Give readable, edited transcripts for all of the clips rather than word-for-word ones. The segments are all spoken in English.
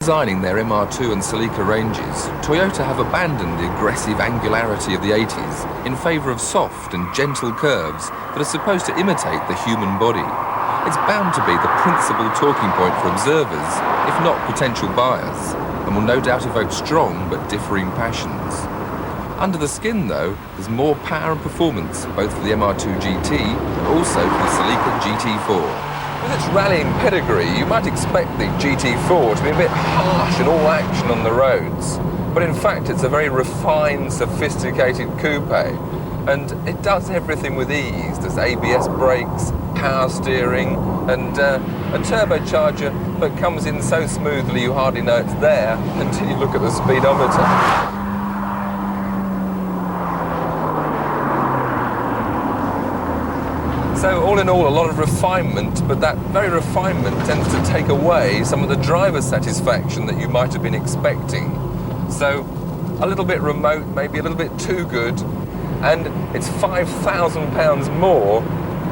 Designing their MR2 and Celica ranges, Toyota have abandoned the aggressive angularity of the 80s in favour of soft and gentle curves that are supposed to imitate the human body. It's bound to be the principal talking point for observers, if not potential buyers, and will no doubt evoke strong but differing passions. Under the skin, though, there's more power and performance, both for the MR2 GT and also for the Celica GT4. With its rallying pedigree, you might expect the GT4 to be a bit harsh and all action on the roads. But in fact, it's a very refined, sophisticated coupe. And it does everything with ease. There's ABS brakes, power steering, and a turbocharger that comes in so smoothly you hardly know it's there until you look at the speedometer. So all in all, a lot of refinement, but that very refinement tends to take away some of the driver satisfaction that you might have been expecting. So a little bit remote, maybe a little bit too good, and it's £5,000 more,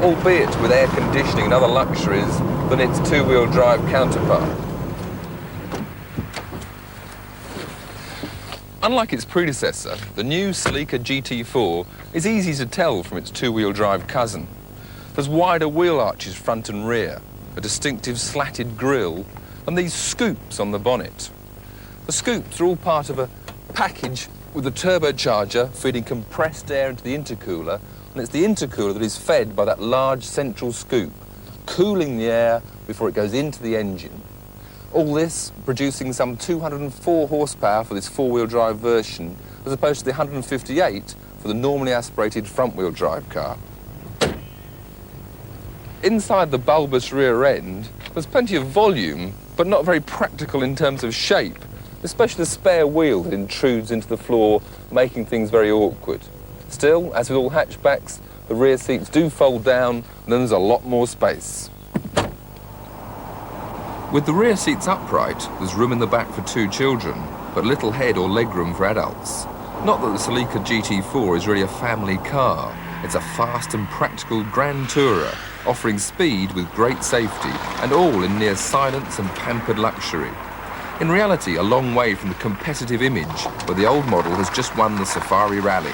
albeit with air conditioning and other luxuries, than its two-wheel drive counterpart. Unlike its predecessor, the new Celica GT4 is easy to tell from its two-wheel drive cousin. There's wider wheel arches front and rear, a distinctive slatted grille, and these scoops on the bonnet. The scoops are all part of a package with a turbocharger feeding compressed air into the intercooler, and it's the intercooler that is fed by that large central scoop, cooling the air before it goes into the engine. All this producing some 204 horsepower for this four-wheel drive version, as opposed to the 158 for the normally aspirated front-wheel drive car. Inside the bulbous rear end, there's plenty of volume, but not very practical in terms of shape, especially the spare wheel that intrudes into the floor, making things very awkward. Still, as with all hatchbacks, the rear seats do fold down, and then there's a lot more space. With the rear seats upright, there's room in the back for two children, but little head or legroom for adults. Not that the Celica GT4 is really a family car. It's a fast and practical grand tourer, offering speed with great safety, and all in near silence and pampered luxury. In reality, a long way from the competitive image where the old model has just won the Safari Rally.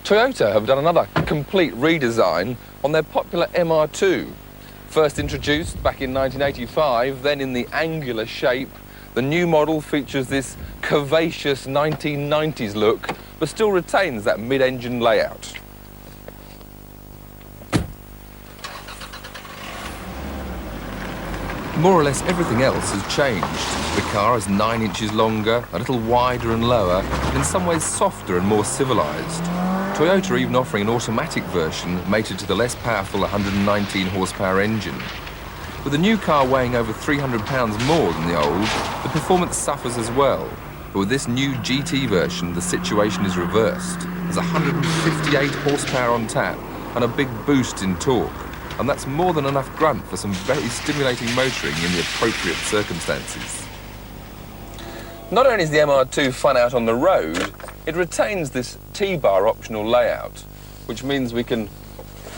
Toyota have done another complete redesign on their popular MR2. First introduced back in 1985, then in the angular shape, the new model features this curvaceous 1990s look, but still retains that mid-engine layout. More or less everything else has changed. The car is 9 inches longer, a little wider and lower, and in some ways softer and more civilised. Toyota are even offering an automatic version mated to the less powerful 119 horsepower engine. With the new car weighing over 300 pounds more than the old, the performance suffers as well. But with this new GT version, the situation is reversed. There's 158 horsepower on tap and a big boost in torque. And that's more than enough grunt for some very stimulating motoring in the appropriate circumstances. Not only is the MR2 fun out on the road, it retains this T-bar optional layout, which means we can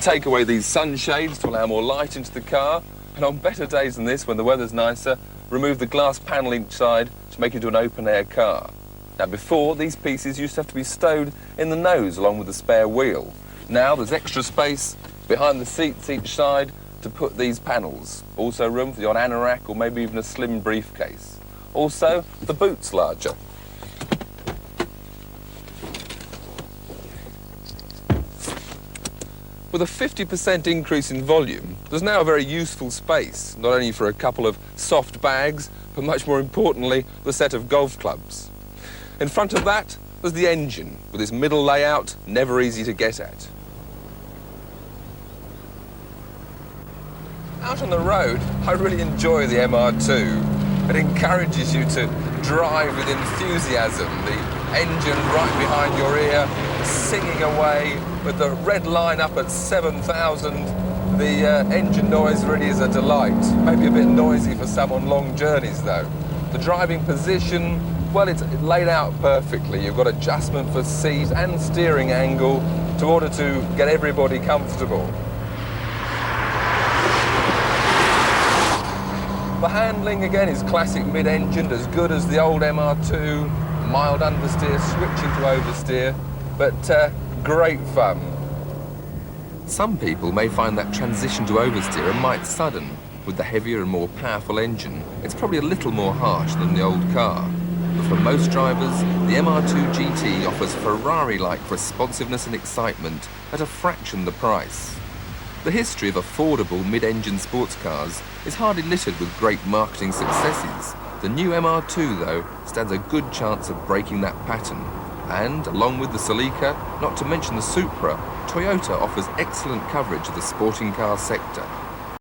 take away these sunshades to allow more light into the car, and on better days than this, when the weather's nicer, remove the glass panel each side to make it into an open-air car. Now before, these pieces used to have to be stowed in the nose along with the spare wheel. Now there's extra space behind the seats each side to put these panels. Also room for the odd anorak or maybe even a slim briefcase. Also, the boot's larger. With a 50% increase in volume, there's now a very useful space, not only for a couple of soft bags, but much more importantly, the set of golf clubs. In front of that, there's the engine, with its middle layout, never easy to get at. Out on the road, I really enjoy the MR2. It encourages you to drive with enthusiasm, the engine right behind your ear, singing away with the red line up at 7,000. The engine noise really is a delight. Maybe a bit noisy for some on long journeys though. The driving position, well, it's laid out perfectly. You've got adjustment for seat and steering angle in order to get everybody comfortable. For handling, again, it's classic mid-engined, as good as the old MR2, mild understeer, switching to oversteer, but great fun. Some people may find that transition to oversteer a mite sudden. With the heavier and more powerful engine, it's probably a little more harsh than the old car. But for most drivers, the MR2 GT offers Ferrari-like responsiveness and excitement at a fraction the price. The history of affordable mid-engine sports cars is hardly littered with great marketing successes. The new MR2, though, stands a good chance of breaking that pattern. And, along with the Celica, not to mention the Supra, Toyota offers excellent coverage of the sporting car sector.